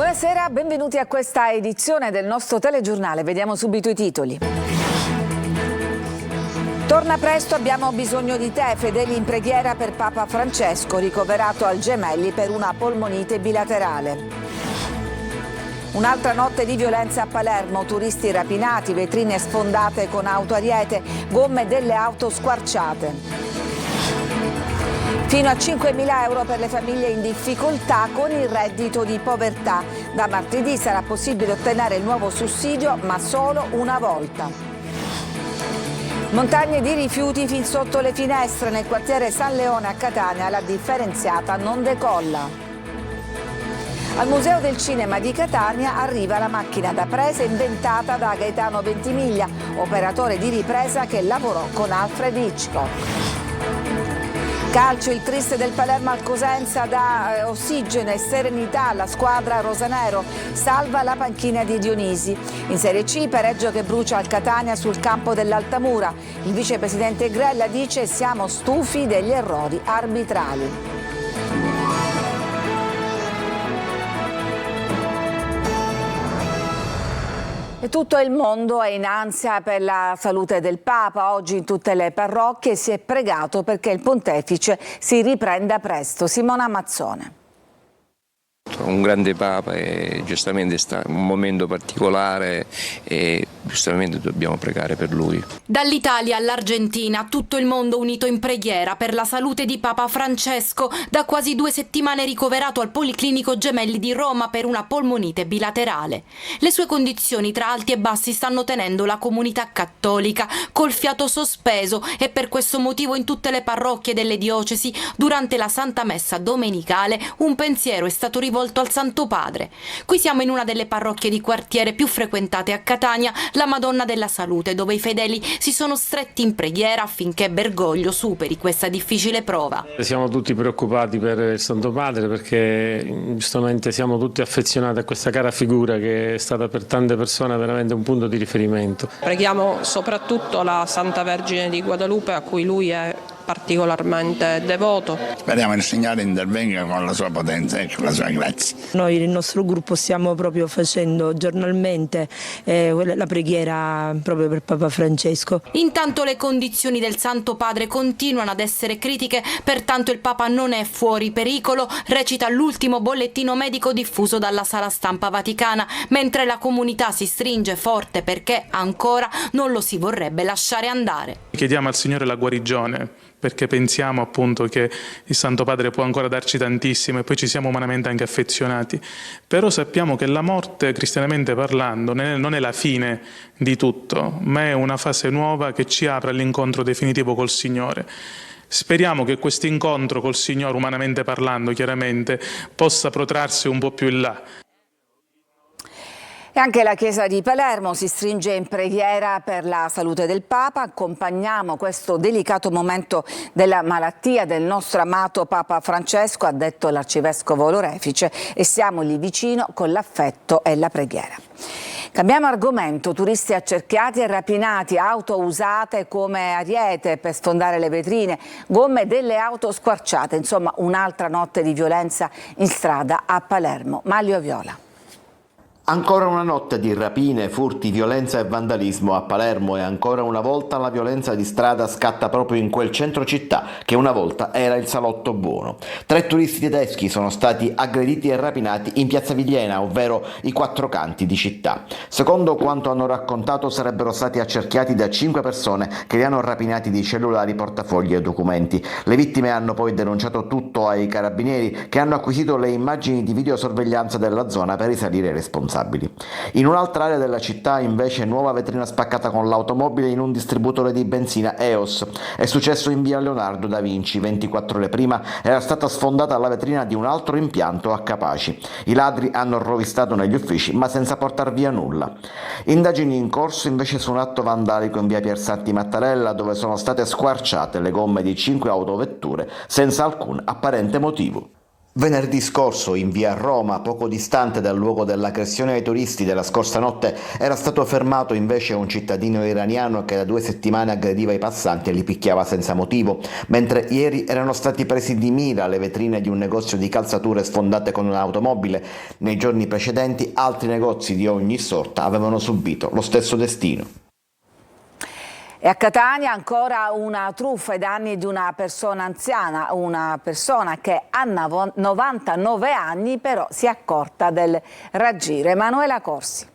Buonasera, benvenuti a questa edizione del nostro telegiornale. Vediamo subito i titoli. Torna presto, abbiamo bisogno di te. Fedeli in preghiera per Papa Francesco, ricoverato al Gemelli per una polmonite bilaterale. Un'altra notte di violenza a Palermo, turisti rapinati, vetrine sfondate con auto ariete, gomme delle auto squarciate. Fino a 5.000 euro per le famiglie in difficoltà con il reddito di povertà. Da martedì sarà possibile ottenere il nuovo sussidio, ma solo una volta. Montagne di rifiuti fin sotto le finestre nel quartiere San Leone a Catania, la differenziata non decolla. Al Museo del Cinema di Catania arriva la macchina da presa inventata da Gaetano Ventimiglia, operatore di ripresa che lavorò con Alfred Hitchcock. Calcio, il triste del Palermo al Cosenza dà ossigeno e serenità alla squadra rosanero, salva la panchina di Dionisi. In Serie C, pareggio che brucia al Catania sul campo dell'Altamura. Il vicepresidente Grella dice: siamo stufi degli errori arbitrali. E tutto il mondo è in ansia per la salute del Papa. Oggi in tutte le parrocchie si è pregato perché il pontefice si riprenda presto. Simona Mazzone. Un grande Papa e giustamente sta in un momento particolare e giustamente dobbiamo pregare per lui. Dall'Italia all'Argentina, tutto il mondo unito in preghiera per la salute di Papa Francesco, da quasi 2 settimane ricoverato al Policlinico Gemelli di Roma per una polmonite bilaterale. Le sue condizioni tra alti e bassi stanno tenendo la comunità cattolica col fiato sospeso e per questo motivo in tutte le parrocchie delle diocesi durante la Santa Messa domenicale un pensiero è stato rivolto al Santo Padre. Qui siamo in una delle parrocchie di quartiere più frequentate a Catania, la Madonna della Salute, dove i fedeli si sono stretti in preghiera affinché Bergoglio superi questa difficile prova. Siamo tutti preoccupati per il Santo Padre perché giustamente siamo tutti affezionati a questa cara figura che è stata per tante persone veramente un punto di riferimento. Preghiamo soprattutto la Santa Vergine di Guadalupe, a cui lui è particolarmente devoto. Speriamo che il Signore intervenga con la sua potenza e con la sua grazia. Noi nel nostro gruppo stiamo proprio facendo giornalmente la preghiera proprio per Papa Francesco. Intanto le condizioni del Santo Padre continuano ad essere critiche, pertanto il Papa non è fuori pericolo, recita l'ultimo bollettino medico diffuso dalla Sala Stampa Vaticana, mentre la comunità si stringe forte perché ancora non lo si vorrebbe lasciare andare. Chiediamo al Signore la guarigione, perché pensiamo appunto che il Santo Padre può ancora darci tantissimo e poi ci siamo umanamente anche affezionati, però sappiamo che la morte, cristianamente parlando, non è la fine di tutto, ma è una fase nuova che ci apre all'incontro definitivo col Signore. Speriamo che questo incontro col Signore, umanamente parlando chiaramente, possa protrarsi un po' più in là. E anche la Chiesa di Palermo si stringe in preghiera per la salute del Papa. Accompagniamo questo delicato momento della malattia del nostro amato Papa Francesco, ha detto l'arcivescovo Lorefice, e siamo lì vicino con l'affetto e la preghiera. Cambiamo argomento, turisti accerchiati e rapinati, auto usate come ariete per sfondare le vetrine, gomme delle auto squarciate, insomma un'altra notte di violenza in strada a Palermo. Maglio Viola. Ancora una notte di rapine, furti, violenza e vandalismo a Palermo e ancora una volta la violenza di strada scatta proprio in quel centro città che una volta era il salotto buono. 3 turisti tedeschi sono stati aggrediti e rapinati in piazza Vigliena, ovvero i 4 canti di città. Secondo quanto hanno raccontato sarebbero stati accerchiati da 5 persone che li hanno rapinati di cellulari, portafogli e documenti. Le vittime hanno poi denunciato tutto ai carabinieri che hanno acquisito le immagini di videosorveglianza della zona per risalire ai responsabili. In un'altra area della città invece nuova vetrina spaccata con l'automobile in un distributore di benzina EOS. È successo in via Leonardo da Vinci. 24 ore prima era stata sfondata la vetrina di un altro impianto a Capaci. I ladri hanno rovistato negli uffici ma senza portar via nulla. Indagini in corso invece su un atto vandalico in via Piersanti Mattarella dove sono state squarciate le gomme di 5 autovetture senza alcun apparente motivo. Venerdì scorso, in via Roma, poco distante dal luogo dell'aggressione ai turisti della scorsa notte, era stato fermato invece un cittadino iraniano che da 2 settimane aggrediva i passanti e li picchiava senza motivo, mentre ieri erano stati presi di mira le vetrine di un negozio di calzature sfondate con un'automobile. Nei giorni precedenti altri negozi di ogni sorta avevano subito lo stesso destino. E a Catania ancora una truffa ai danni di una persona anziana, una persona che ha 99 anni però si è accorta del raggire. Emanuela Corsi.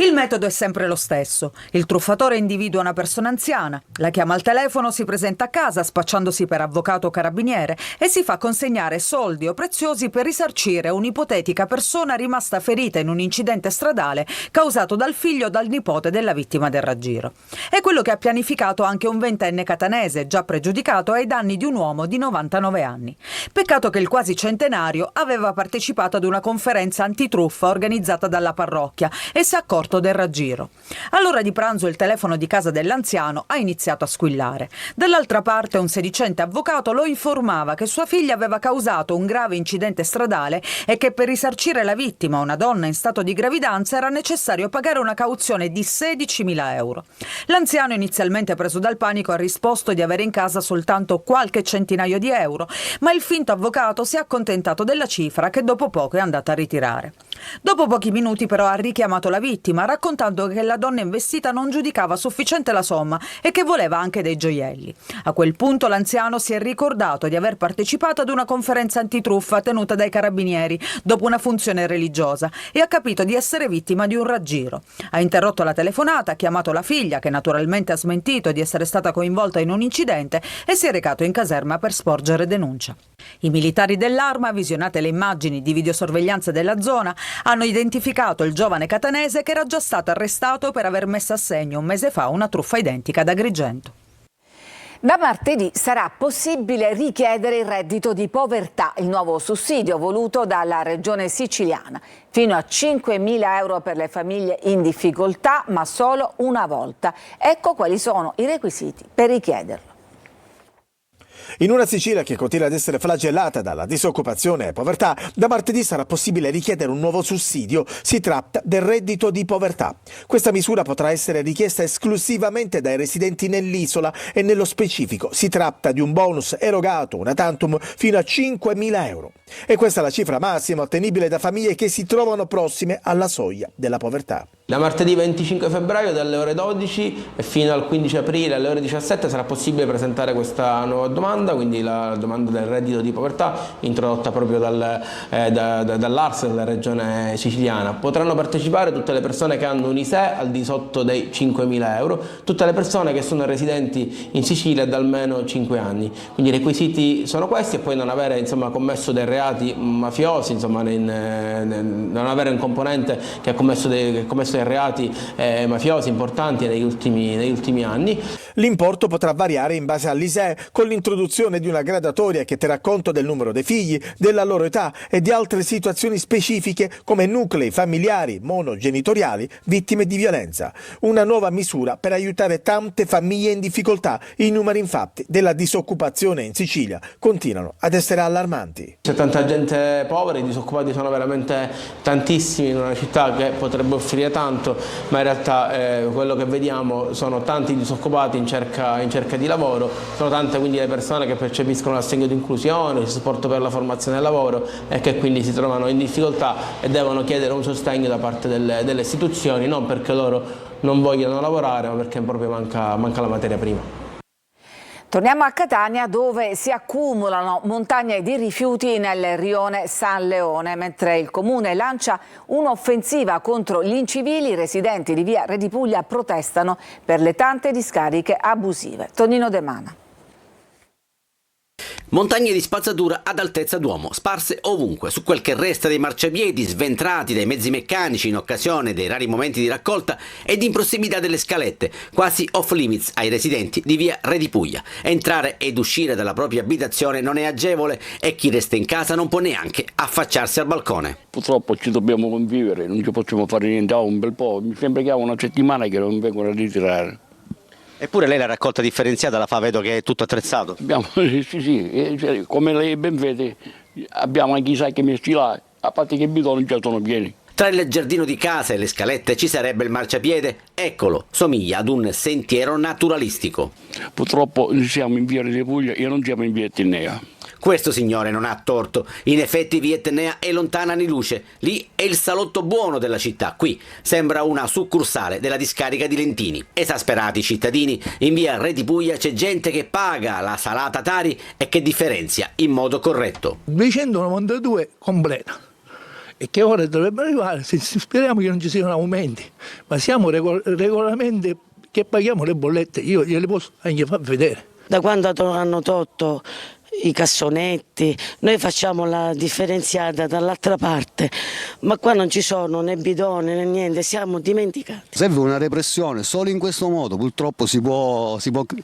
Il metodo è sempre lo stesso. Il truffatore individua una persona anziana, la chiama al telefono, si presenta a casa spacciandosi per avvocato o carabiniere e si fa consegnare soldi o preziosi per risarcire un'ipotetica persona rimasta ferita in un incidente stradale causato dal figlio o dal nipote della vittima del raggiro. È quello che ha pianificato anche un 20enne catanese, già pregiudicato ai danni di un uomo di 99 anni. Peccato che il quasi centenario aveva partecipato ad una conferenza antitruffa organizzata dalla parrocchia e si è accorto del raggiro. All'ora di pranzo il telefono di casa dell'anziano ha iniziato a squillare. Dall'altra parte un sedicente avvocato lo informava che sua figlia aveva causato un grave incidente stradale e che per risarcire la vittima, una donna in stato di gravidanza, era necessario pagare una cauzione di 16.000 euro. L'anziano, inizialmente preso dal panico, ha risposto di avere in casa soltanto qualche centinaio di euro, ma il finto avvocato si è accontentato della cifra che dopo poco è andata a ritirare. Dopo pochi minuti però ha richiamato la vittima raccontando che la donna investita non giudicava sufficiente la somma e che voleva anche dei gioielli. A quel punto l'anziano si è ricordato di aver partecipato ad una conferenza antitruffa tenuta dai carabinieri dopo una funzione religiosa e ha capito di essere vittima di un raggiro. Ha interrotto la telefonata, ha chiamato la figlia, che naturalmente ha smentito di essere stata coinvolta in un incidente, e si è recato in caserma per sporgere denuncia. I militari dell'Arma, visionate le immagini di videosorveglianza della zona, hanno identificato il giovane catanese che era già stato arrestato per aver messo a segno un mese fa una truffa identica ad Agrigento. Da martedì sarà possibile richiedere il reddito di povertà, il nuovo sussidio voluto dalla regione siciliana. Fino a 5.000 euro per le famiglie in difficoltà, ma solo una volta. Ecco quali sono i requisiti per richiederlo. In una Sicilia che continua ad essere flagellata dalla disoccupazione e povertà, da martedì sarà possibile richiedere un nuovo sussidio. Si tratta del reddito di povertà. Questa misura potrà essere richiesta esclusivamente dai residenti nell'isola e nello specifico si tratta di un bonus erogato una tantum fino a 5.000 euro. E questa è la cifra massima ottenibile da famiglie che si trovano prossime alla soglia della povertà. Da martedì 25 febbraio dalle ore 12 e fino al 15 aprile alle ore 17 sarà possibile presentare questa nuova domanda, quindi la domanda del reddito di povertà introdotta proprio dall'ARS della regione siciliana. Potranno partecipare tutte le persone che hanno un ISEE al di sotto dei 5.000 euro, tutte le persone che sono residenti in Sicilia da almeno 5 anni. Quindi i requisiti sono questi e poi non avere commesso dei reati mafiosi, non avere un componente che ha commesso dei reati mafiosi importanti negli ultimi anni. L'importo potrà variare in base all'ISEE con l'introduzione di una gradatoria che terrà conto del numero dei figli, della loro età e di altre situazioni specifiche come nuclei familiari monogenitoriali vittime di violenza. Una nuova misura per aiutare tante famiglie in difficoltà. I numeri infatti della disoccupazione in Sicilia continuano ad essere allarmanti. C'è tanta gente povera, i disoccupati sono veramente tantissimi in una città che potrebbe offrire tanto, ma in realtà quello che vediamo sono tanti disoccupati in cerca di lavoro, sono tante quindi le persone che percepiscono l'assegno di inclusione, il supporto per la formazione del lavoro e che quindi si trovano in difficoltà e devono chiedere un sostegno da parte delle istituzioni, non perché loro non vogliono lavorare, ma perché proprio manca la materia prima. Torniamo a Catania, dove si accumulano montagne di rifiuti nel rione San Leone. Mentre il comune lancia un'offensiva contro gli incivili, i residenti di via Re di Puglia protestano per le tante discariche abusive. Tonino De Mana. Montagne di spazzatura ad altezza d'uomo, sparse ovunque, su quel che resta dei marciapiedi, sventrati dai mezzi meccanici in occasione dei rari momenti di raccolta ed in prossimità delle scalette, quasi off limits ai residenti di via Re di Puglia. Entrare ed uscire dalla propria abitazione non è agevole e chi resta in casa non può neanche affacciarsi al balcone. Purtroppo ci dobbiamo convivere, non ci possiamo fare niente, un bel po', mi sembra che ha una settimana che non vengono a ritirare. Eppure lei la raccolta differenziata la fa, vedo che è tutto attrezzato. Sì, come lei ben vede, abbiamo anche i sacchi messi là, a parte che i bidoni già sono pieni. Tra il giardino di casa e le scalette ci sarebbe il marciapiede? Eccolo, somiglia ad un sentiero naturalistico. Purtroppo siamo in via di Puglia e non siamo in via Etnea. Questo signore non ha torto, in effetti via Etnea è lontana anni luce, lì è il salotto buono della città, qui sembra una succursale della discarica di Lentini. Esasperati cittadini, in via Re di Puglia c'è gente che paga la salata Tari e che differenzia in modo corretto. 292 completa. E che ora dovrebbe arrivare, speriamo che non ci siano aumenti, ma siamo regolarmente che paghiamo le bollette, io gliele posso anche far vedere. Da quando hanno tolto i cassonetti, noi facciamo la differenziata dall'altra parte, ma qua non ci sono né bidoni né niente, siamo dimenticati. Serve una repressione, solo in questo modo purtroppo si può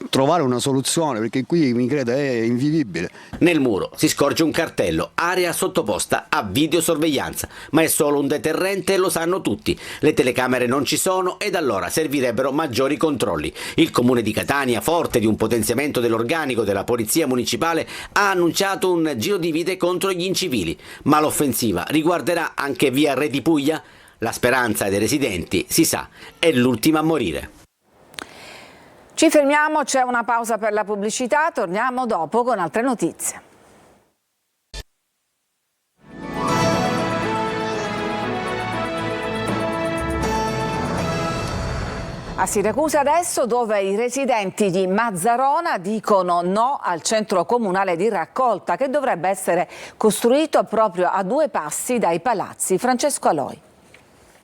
trovare una soluzione, perché qui mi credo è invivibile. Nel muro si scorge un cartello, area sottoposta a videosorveglianza, ma è solo un deterrente e lo sanno tutti. Le telecamere non ci sono ed allora servirebbero maggiori controlli. Il comune di Catania, forte di un potenziamento dell'organico della polizia municipale, ha annunciato un giro di vite contro gli incivili, ma l'offensiva riguarderà anche via Re di Puglia? La speranza dei residenti, si sa, è l'ultima a morire. Ci fermiamo, c'è una pausa per la pubblicità, torniamo dopo con altre notizie. A Siracusa adesso, dove i residenti di Mazzarona dicono no al centro comunale di raccolta che dovrebbe essere costruito proprio a 2 passi dai palazzi. Francesco Aloi.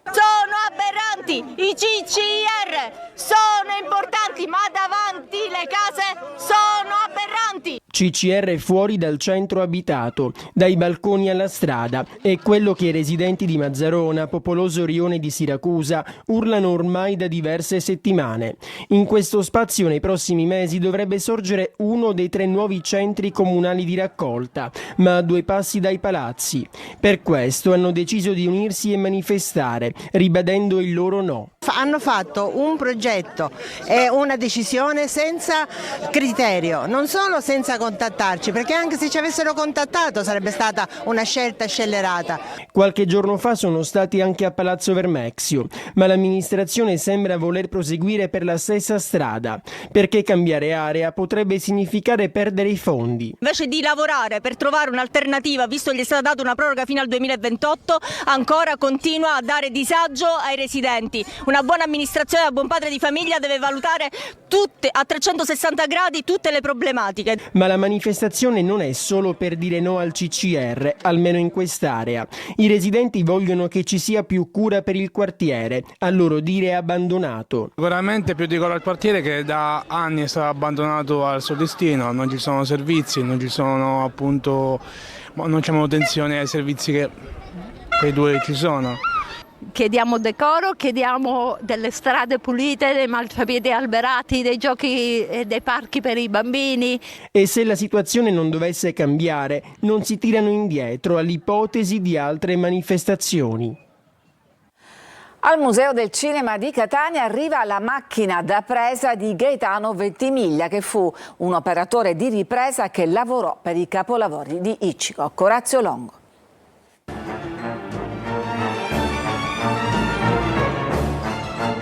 Sono aberranti, i CCR sono importanti, ma davanti le case sono aberranti. CCR fuori dal centro abitato, dai balconi alla strada, è quello che i residenti di Mazzarona, popoloso rione di Siracusa, urlano ormai da diverse settimane. In questo spazio nei prossimi mesi dovrebbe sorgere uno dei 3 nuovi centri comunali di raccolta, ma a 2 passi dai palazzi. Per questo hanno deciso di unirsi e manifestare, ribadendo il loro no. Hanno fatto un progetto e una decisione senza criterio, non solo senza contattarci, perché anche se ci avessero contattato sarebbe stata una scelta scellerata. Qualche giorno fa sono stati anche a Palazzo Vermexio, ma l'amministrazione sembra voler proseguire per la stessa strada, perché cambiare area potrebbe significare perdere i fondi. Invece di lavorare per trovare un'alternativa, visto che gli è stata data una proroga fino al 2028, ancora continua a dare disagio ai residenti. Una buona amministrazione, un buon padre di famiglia deve valutare tutte, a 360 gradi, tutte le problematiche. Ma la manifestazione non è solo per dire no al CCR, almeno in quest'area. I residenti vogliono che ci sia più cura per il quartiere, a loro dire abbandonato. Sicuramente più di quello al quartiere che da anni è stato abbandonato al suo destino, non ci sono servizi, non ci sono appunto, non c'è manutenzione ai servizi che quei 2 ci sono. Chiediamo decoro, chiediamo delle strade pulite, dei marciapiedi alberati, dei giochi e dei parchi per i bambini. E se la situazione non dovesse cambiare, non si tirano indietro all'ipotesi di altre manifestazioni. Al Museo del Cinema di Catania arriva la macchina da presa di Gaetano Ventimiglia, che fu un operatore di ripresa che lavorò per i capolavori di Hitchcock. Orazio Longo.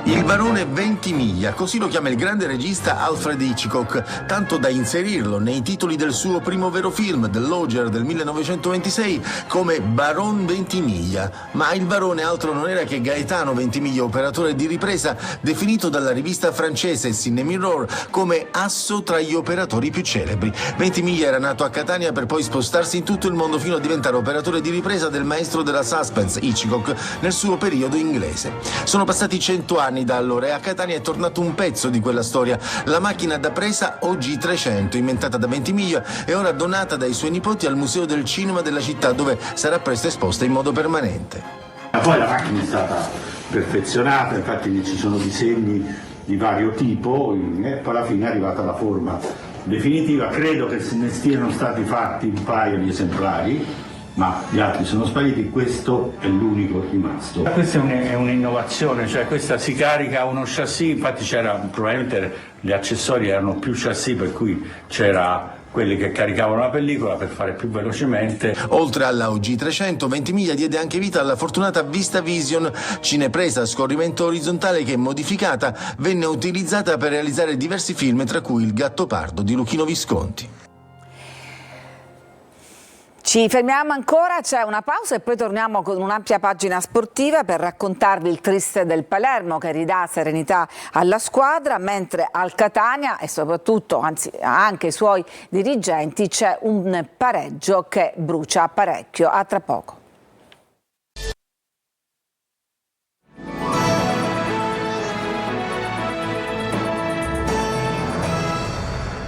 Il barone Ventimiglia, così lo chiama il grande regista Alfred Hitchcock, tanto da inserirlo nei titoli del suo primo vero film, The Lodger del 1926, come Baron Ventimiglia. Ma il barone altro non era che Gaetano Ventimiglia, operatore di ripresa, definito dalla rivista francese Ciné Mirror come asso tra gli operatori più celebri. Ventimiglia era nato a Catania per poi spostarsi in tutto il mondo fino a diventare operatore di ripresa del maestro della suspense Hitchcock nel suo periodo inglese. Sono passati 100 anni da allora e a Catania è tornato un pezzo di quella storia. La macchina da presa OG300, inventata da Ventimiglia, è ora donata dai suoi nipoti al Museo del Cinema della città, dove sarà presto esposta in modo permanente. Poi la macchina è stata perfezionata, infatti ci sono disegni di vario tipo e poi alla fine è arrivata la forma definitiva. Credo che se ne stiano stati fatti un paio di esemplari, ma gli altri sono spariti, questo è l'unico rimasto. Questa è un'innovazione, cioè questa si carica uno chassis, infatti probabilmente gli accessori erano più chassis, per cui c'era quelli che caricavano la pellicola per fare più velocemente. Oltre alla OG 300, Ventimiglia diede anche vita alla fortunata VistaVision, cinepresa a scorrimento orizzontale che, modificata, venne utilizzata per realizzare diversi film, tra cui Il Gattopardo di Luchino Visconti. Ci fermiamo ancora, c'è una pausa e poi torniamo con un'ampia pagina sportiva per raccontarvi il triste del Palermo che ridà serenità alla squadra, mentre al Catania e soprattutto, anzi anche i suoi dirigenti, c'è un pareggio che brucia parecchio. A tra poco.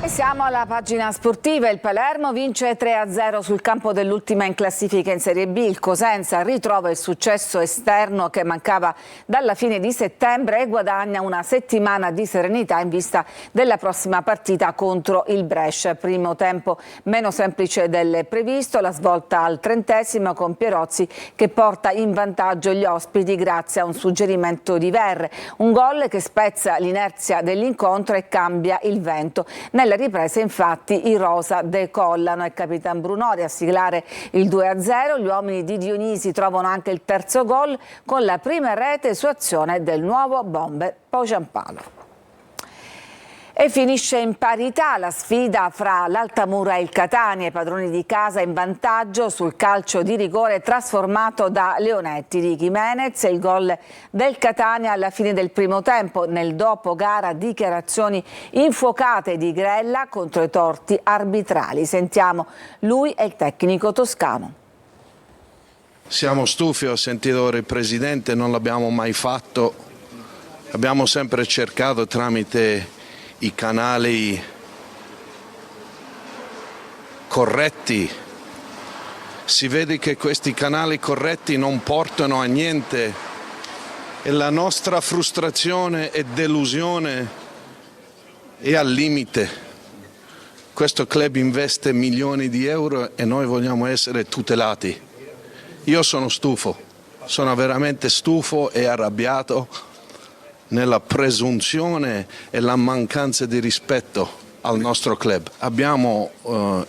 E siamo alla pagina sportiva. Il Palermo vince 3-0 sul campo dell'ultima in classifica in Serie B. Il Cosenza ritrova il successo esterno che mancava dalla fine di settembre e guadagna una settimana di serenità in vista della prossima partita contro il Brescia. Primo tempo meno semplice del previsto, la svolta al 30° con Pierozzi che porta in vantaggio gli ospiti grazie a un suggerimento di Verre. Un gol che spezza l'inerzia dell'incontro e cambia il vento. Nella ripresa infatti i rosa decollano e Capitan Brunori a siglare il 2-0. Gli uomini di Dionisi trovano anche il terzo gol con la prima rete su azione del nuovo bomber Pau Giampaolo. E finisce in parità la sfida fra l'Altamura e il Catania, i padroni di casa in vantaggio sul calcio di rigore trasformato da Leonetti di Jimenez e il gol del Catania alla fine del primo tempo. Nel dopo gara dichiarazioni infuocate di Grella contro i torti arbitrali. Sentiamo lui e il tecnico toscano. Siamo stufi, ho sentito il Presidente, non l'abbiamo mai fatto, abbiamo sempre cercato tramite i canali corretti. Si vede che questi canali corretti non portano a niente e la nostra frustrazione e delusione è al limite. Questo club investe milioni di euro e noi vogliamo essere tutelati. Io sono stufo, sono veramente stufo e arrabbiato nella presunzione e la mancanza di rispetto al nostro club. Abbiamo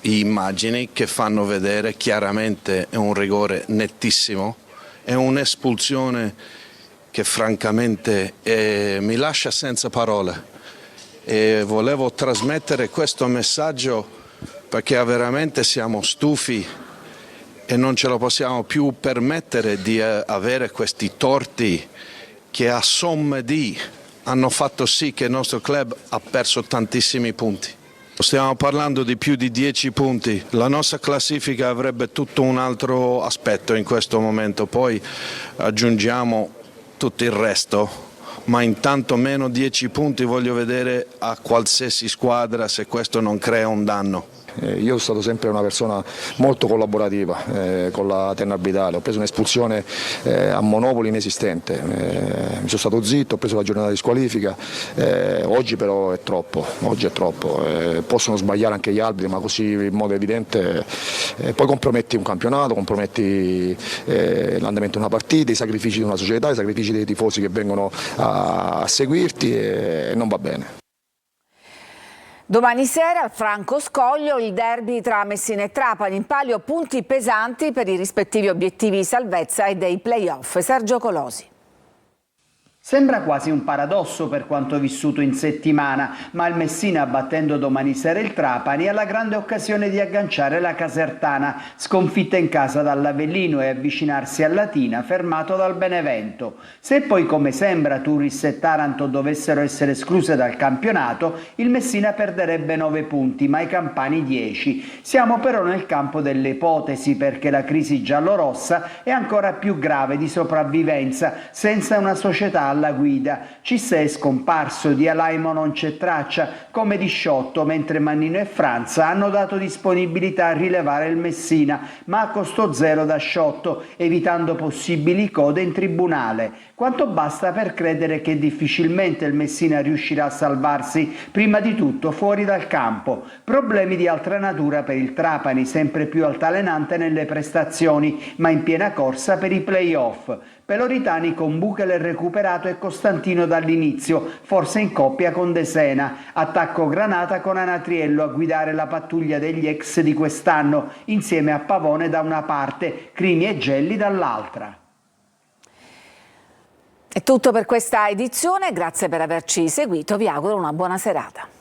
immagini che fanno vedere chiaramente è un rigore nettissimo, è un'espulsione che francamente mi lascia senza parole e volevo trasmettere questo messaggio perché veramente siamo stufi e non ce lo possiamo più permettere di avere questi torti che a somme di hanno fatto sì che il nostro club ha perso tantissimi punti. Stiamo parlando di più di 10 punti, la nostra classifica avrebbe tutto un altro aspetto in questo momento, poi aggiungiamo tutto il resto, ma intanto meno 10 punti voglio vedere a qualsiasi squadra se questo non crea un danno. Io sono stato sempre una persona molto collaborativa con la Terna Arbitale, ho preso un'espulsione a Monopoli inesistente, mi sono stato zitto, ho preso la giornata di squalifica, oggi però è troppo, possono sbagliare anche gli arbitri ma così in modo evidente poi comprometti un campionato, comprometti l'andamento di una partita, i sacrifici di una società, i sacrifici dei tifosi che vengono a seguirti e non va bene. Domani sera al Franco Scoglio il derby tra Messina e Trapani, in palio punti pesanti per i rispettivi obiettivi di salvezza e dei play-off. Sergio Colosi. Sembra quasi un paradosso per quanto vissuto in settimana, ma il Messina, battendo domani sera il Trapani, ha la grande occasione di agganciare la Casertana, sconfitta in casa dall'Avellino, e avvicinarsi al Latina, fermato dal Benevento. Se poi, come sembra, Turris e Taranto dovessero essere escluse dal campionato, il Messina perderebbe 9 punti, ma i campani 10. Siamo però nel campo delle ipotesi, perché la crisi giallorossa è ancora più grave di sopravvivenza, senza una società alla guida. Cissé è scomparso, di Alaimo non c'è traccia, come di Sciotto, mentre Mannino e Franza hanno dato disponibilità a rilevare il Messina, ma a costo zero da Sciotto, evitando possibili code in tribunale. Quanto basta per credere che difficilmente il Messina riuscirà a salvarsi, prima di tutto fuori dal campo. Problemi di altra natura per il Trapani, sempre più altalenante nelle prestazioni, ma in piena corsa per i play-off. Peloritani con Buchel recuperato e Costantino dall'inizio, forse in coppia con De Sena. Attacco granata con Anatriello a guidare la pattuglia degli ex di quest'anno, insieme a Pavone da una parte, Crimi e Gelli dall'altra. È tutto per questa edizione, grazie per averci seguito, vi auguro una buona serata.